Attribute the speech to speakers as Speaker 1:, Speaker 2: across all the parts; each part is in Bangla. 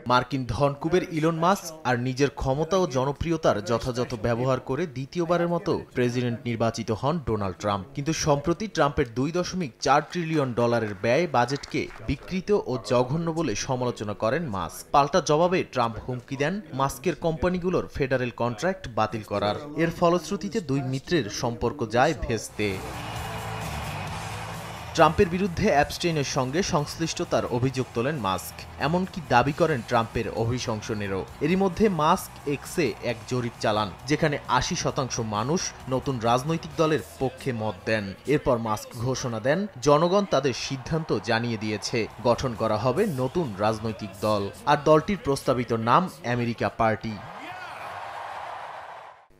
Speaker 1: মার্কিন ধনকুবের ইলন মাস্ক আর নিজের ক্ষমতা ও জনপ্রিয়তার যথাযথ ব্যবহার করে দ্বিতীয়বারের মতো প্রেসিডেন্ট নির্বাচিত হন ডোনাল্ড ট্রাম্প। কিন্তু সম্প্রতি ট্রাম্পের $2.4 ট্রিলিয়ন ব্যয় বাজেটকে বিকৃত ও জঘন্য বলে সমালোচনা করেন মাস্ক। পাল্টা জবাবে ট্রাম্প হুমকি দেন মাস্কের কোম্পানিগুলোর ফেডারেল কন্ট্রাক্ট বাতিল করার। এর ফলশ্রুতিতে দুই মিত্রের সম্পর্ক যায় ভেস্তে। ট্রাম্পের বিরুদ্ধে অ্যাপস্টেইনের সঙ্গে সংশ্লিষ্টতার অভিযোগ তোলেন মাস্ক, এমনকি দাবি করেন ট্রাম্পের অভিশংসনেরও। এরই মধ্যে মাস্ক এক্সে এক জরিপ চালান, যেখানে 80% মানুষ নতুন রাজনৈতিক দলের পক্ষে মত দেন। এরপর মাস্ক ঘোষণা দেন, জনগণ তাদের সিদ্ধান্ত জানিয়ে দিয়েছে, গঠন করা হবে নতুন রাজনৈতিক দল, আর দলটির প্রস্তাবিত নাম আমেরিকা পার্টি।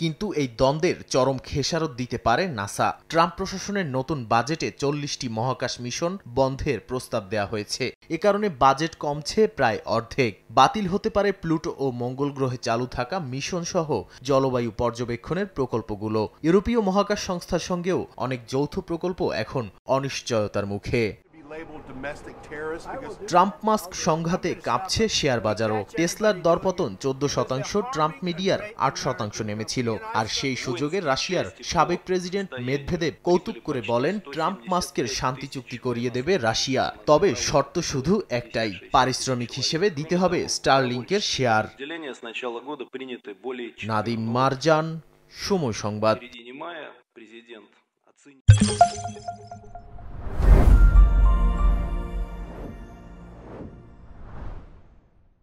Speaker 1: কিন্তু এই দ্বন্দ্বের চরম খেসারত দিতে পারে নাসা। ট্রাম্প প্রশাসনের নতুন বাজেটে 40টি মহাকাশ মিশন বন্ধের প্রস্তাব দেওয়া হয়েছে। এ কারণে বাজেট কমছে প্রায় অর্ধেক। বাতিল হতে পারে প্লুটো ও মঙ্গল গ্রহে চালু থাকা মিশন সহ জলবায়ু পর্যবেক্ষণের প্রকল্পগুলো। ইউরোপীয় মহাকাশ সংস্থার সঙ্গেও অনেক যৌথ প্রকল্প এখন অনিশ্চয়তার মুখে। ট্রাম্প মাস্ক সংঘাতে কাঁপছে শেয়ার বাজারও। টেসলার দরপতন 14%, ট্রাম্প মিডিয়ার 8% নেমেছিল। আর সেই সুযোগে রাশিয়ার সাবেক প্রেসিডেন্ট মেদভেদেব কৌতুক করে বলেন, ট্রাম্প মাস্কের শান্তি চুক্তি করিয়ে দেবে রাশিয়া, তবে শর্ত শুধু একটাই, পারিশ্রমিক হিসেবে দিতে হবে স্টারলিংকের শেয়ার। নাদিম মারজান, সময় সংবাদ।